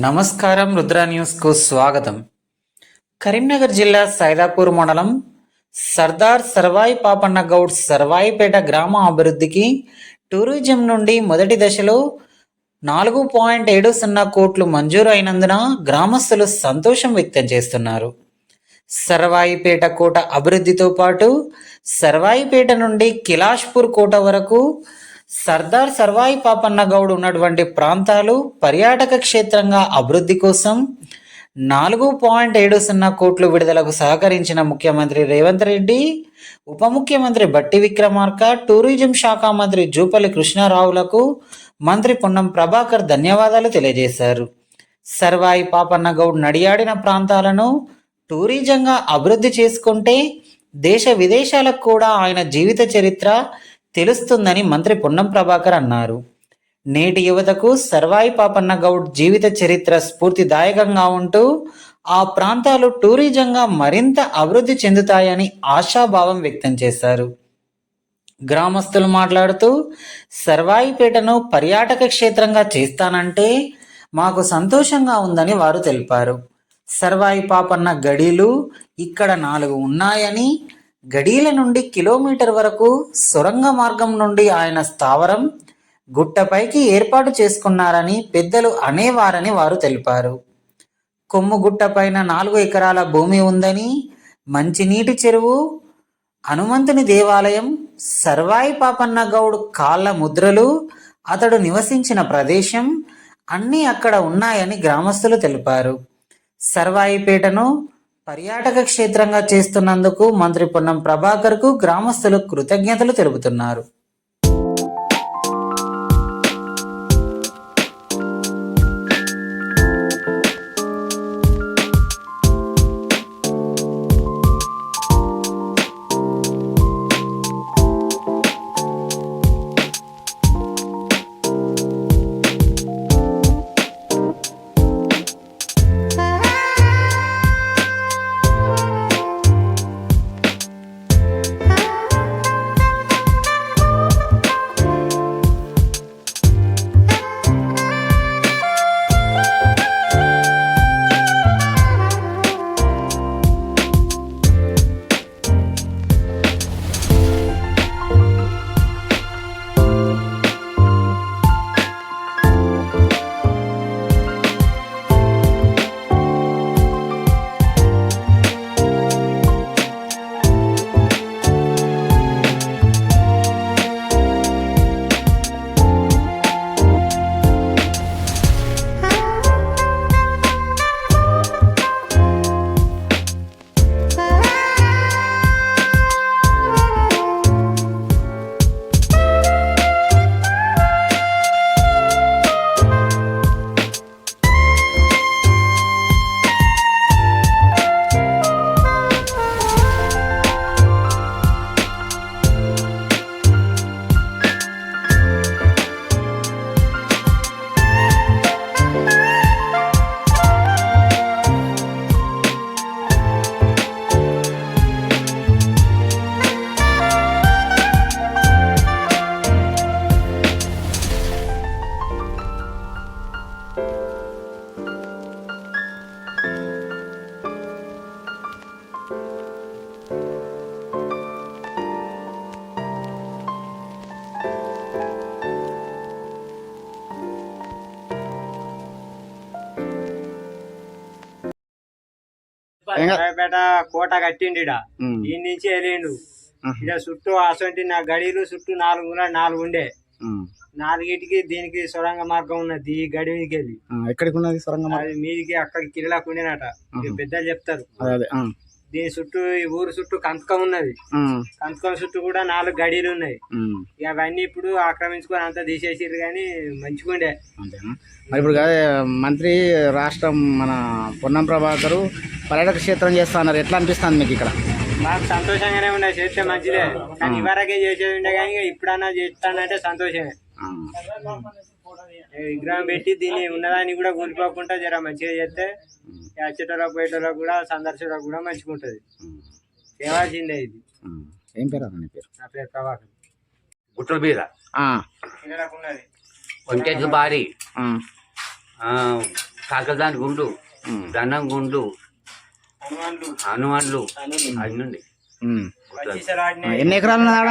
నమస్కారం. రుద్ర న్యూస్కు స్వాగతం. కరీంనగర్ జిల్లా సైదాపూర్ మండలం సర్దార్ సర్వాయి పాపన్న గౌడ్ సర్వాయిపేట గ్రామ అభివృద్ధికి టూరిజం నుండి మొదటి దశలో 4.70 కోట్లు మంజూరు అయినందున గ్రామస్తులు సంతోషం వ్యక్తం చేస్తున్నారు. సర్వాయిపేట కోట అభివృద్ధితో పాటు సర్వాయిపేట నుండి కిలాష్పూర్ కోట వరకు సర్దార్ సర్వాయి పాపన్న గౌడ్ ఉన్నటువంటి ప్రాంతాలు పర్యాటక క్షేత్రంగా అభివృద్ధి కోసం 4.70 కోట్లు విడుదలకు సహకరించిన ముఖ్యమంత్రి రేవంత్ రెడ్డి, ఉప ముఖ్యమంత్రి బట్టి విక్రమార్క, టూరిజం శాఖ మంత్రి జూపల్లి కృష్ణారావులకు మంత్రి పొన్నం ప్రభాకర్ ధన్యవాదాలు తెలియజేశారు. సర్వాయి పాపన్న గౌడ్ నడియాడిన ప్రాంతాలను టూరిజంగా అభివృద్ధి చేసుకుంటే దేశ విదేశాలకు కూడా ఆయన జీవిత చరిత్ర తెలుస్తుందని మంత్రి పొన్నం ప్రభాకర్ అన్నారు. నేటి యువతకు సర్వాయి పాపన్న గౌడ్ జీవిత చరిత్ర స్ఫూర్తిదాయకంగా ఉంటూ ఆ ప్రాంతాలు టూరిజంగా మరింత అభివృద్ధి చెందుతాయని ఆశాభావం వ్యక్తం చేశారు. గ్రామస్తులు మాట్లాడుతూ సర్వాయిపేటను పర్యాటక క్షేత్రంగా చేస్తానంటే మాకు సంతోషంగా ఉందని వారు తెలిపారు. సర్వాయి పాపన్న గడీలు ఇక్కడ 4 ఉన్నాయని, గడీల నుండి కిలోమీటర్ వరకు సొరంగ మార్గం నుండి ఆయన స్థావరం గుట్టపైకి ఏర్పాటు చేసుకున్నారని పెద్దలు అనేవారని వారు తెలిపారు. కొమ్ము గుట్ట పైన 4 ఎకరాల భూమి ఉందని, మంచినీటి చెరువు, హనుమంతుని దేవాలయం, సర్వాయి పాపన్న గౌడ్ కాళ్ళ ముద్రలు, అతడు నివసించిన ప్రదేశం అన్నీ అక్కడ ఉన్నాయని గ్రామస్తులు తెలిపారు. సర్వాయిపేటను పర్యాటక క్షేత్రంగా చేస్తున్నందుకు మంత్రి పొన్నం ప్రభాకర్కు గ్రామస్తులు కృతజ్ఞతలు తెలుపుతున్నారు. సర్వాయిపేట కోట కట్టిండి ఈ నుంచి వెళ్ళిండు. ఇక్కడ చుట్టూ అసొంటి నా గడిలు చుట్టూ 4 ఉండే, 4టికి దీనికి సొరంగ మార్గం ఉన్నది. ఈ గడి మీదకి వెళ్ళి ఎక్కడికి ఉన్నది సొరంగ మార్గం మీదికి అక్కడికి కిళ్ళకు ఉండేనట. పెద్దలు చెప్తారు. దీని చుట్టూ ఈ ఊరు చుట్టూ కంతకం ఉన్నది. కంతకం చుట్టూ కూడా 4 గడీలు ఉన్నాయి. అవన్నీ ఇప్పుడు ఆక్రమించుకొని అంతా తీసేసిర్రు, కానీ మంచిగుండే. మరి ఇప్పుడు మంత్రి రాష్ట్రం మన పొన్నం ప్రభాకర్ పర్యాటక క్షేత్రం చేస్తా అన్నారు. ఎట్లా అనిపిస్తుంది మీకు ఇక్కడ? మాకు సంతోషంగానే ఉన్నాయి. చేస్తే మంచిదే, కానీ ఇవరకే చేసేది ఉండే, కానీ ఇప్పుడన్నా చేస్తానంటే సంతోషమే. విగ్రహం పెట్టి దీన్ని ఉన్నదాన్ని కూడా కూలిపోకుండా జర మంచిగా చేస్తే వచ్చేటోళ్ళకు పోయేటోళ్ళకు కూడా సందర్శకులకు కూడా మంచిగా ఉంటుంది. చేయాల్సిందే ఇది. ఏం పేరు? నా పేరు ప్రభాకర్. గుట్టల మీద ఉన్నది కొంచెం భారీ కాకదాని గుండు, దండం గుండు, హనుమాన్లు అన్ని ఉన్నాయి. ఉమ్. ఎన్ని ఎకరాలు ఉన్నది ఆడ?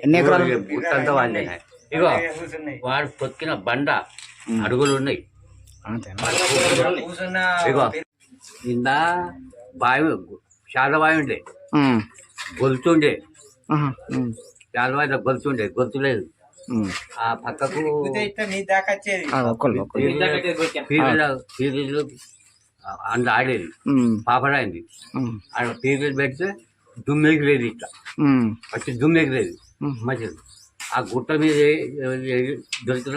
ఎన్ని ఎకరాలు? గుట్టంతా వాళ్ళే. ఇగో వాడు పొక్కిన బండ అడుగులు ఉన్నాయి. ఇగో కింద బావి, శాలబావి ఉండే, ఉమ్. గొలుతుండే, ఆహా. ఉమ్. శాలబావిలో గొలుతుండే, గొలుతు లేదు. ఉమ్. ఆ పక్కకు మీ దాకా వచ్చేది ఒక్కళ్ళు పీరీలు అంత ఆడేది, ఉమ్. పాపడాయింది. ఉమ్. ఆడ పీరీలు పెడితే దుమ్మెగిరేది, ఇట్లా ఉమ్. వచ్చి దుమ్మెగిరేది మంచిది. ఆ గుట్ట మీద దొరికిన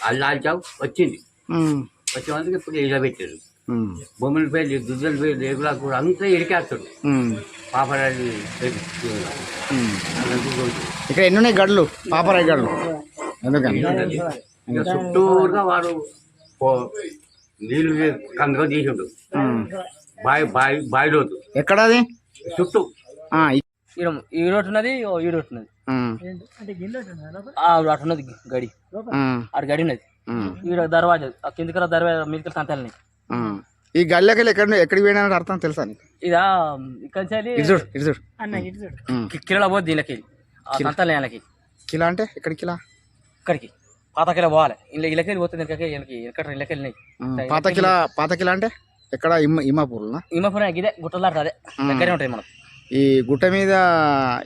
అల్లాల్చావు వచ్చింది. ఉమ్. వచ్చేందుకు ఇప్పుడు ఇలా పెట్టారు. ఉమ్. బొమ్మల పేర్లు, దుద్దల పేర్లు, ఏగులా కూడా అంతా ఇరికేస్తాడు. ఉమ్. పాపడాయి ఉమ్. ఇక్కడ ఎన్ని ఉన్నాయి గడ్లు? పాపరాయి గడ్లు ఎందుకని? ఇంకా చుట్టూరుగా వాడు నీళ్ళు కందగా తీసిండు. ఉమ్. బాయిలోతు ఎక్కడ అది? చుట్టూ ఆ, ఈడోటి ఉన్నది, ఈడోటి ఉన్నది, ఉమ్. అటు ఉన్నది గడి, ఉమ్. అటు గడి ఉన్నది. ఉమ్. ఈడ దర్వాజా, ఆ కిందికి దర్వాజా మీదకి సంతాలని. ఉమ్. ఈ గల్లెకెళ్ళి ఎక్కడికి పోయినా అర్థం తెలుసా నీకు? ఇదా ఇక్కడ ఇటు చూడు, ఇటు చూడు. ఉమ్. కిలో పోదు దీనికి, ఆ సంతాలకి కిలా అంటే ఎక్కడి కిలా? ఇక్కడికి పాత కిలో పోవాలి. ఇళ్ళకెళ్ళి పోతుంది, వెనక ఇళ్ళకెళ్ళినాయి. పాత కిలా అంటే ఎక్కడ? ఇమాపూర్నా? ఇమ్మపురం ఇదే గుట్టలాట, అదే దగ్గరే ఉంటాయి మనకు. ఈ గుట్ట మీద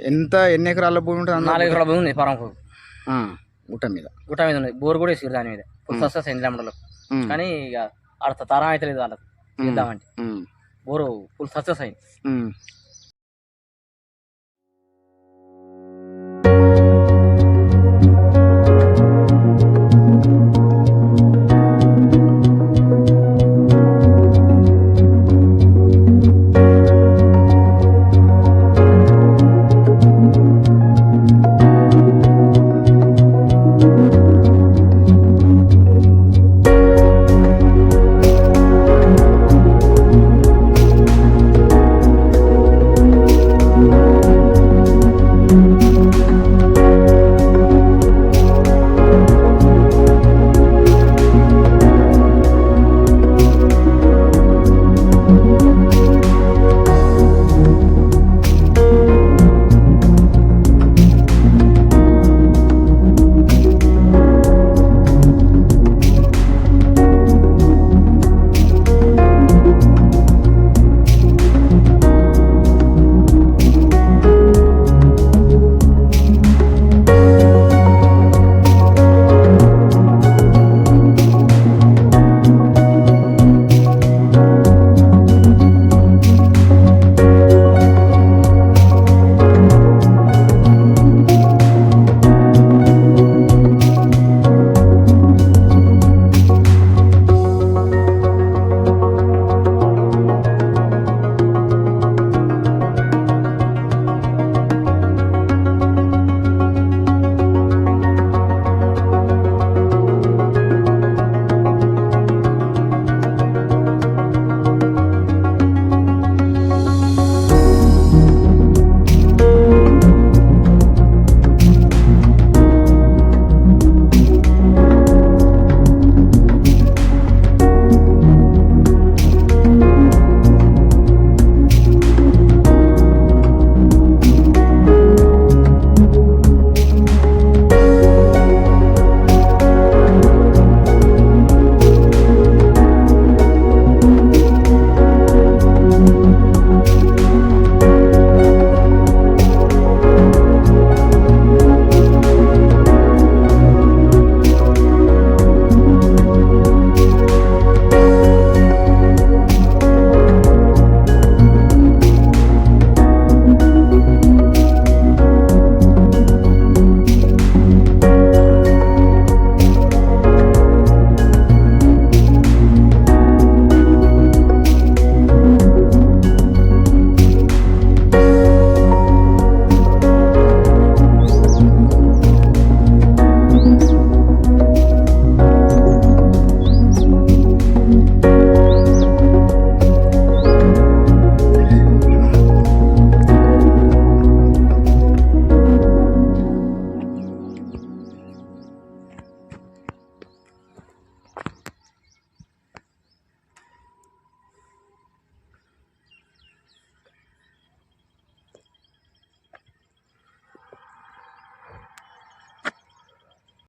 ఎన్ని ఎకరాల భూమి ఉంటుంది? 4 ఎకరాల భూమి ఉంది పరం గుట్ట మీద. గుట్ట మీద ఉన్నది, బోర్ కూడా వేసారు దాని మీద. ఫుల్ సక్సెస్ అయింది లెమడలో. కానీ ఇక ఆడ తరం అయితే లేదు వాళ్ళకి చేద్దామంటే. బోరు ఫుల్ సక్సెస్ అయింది.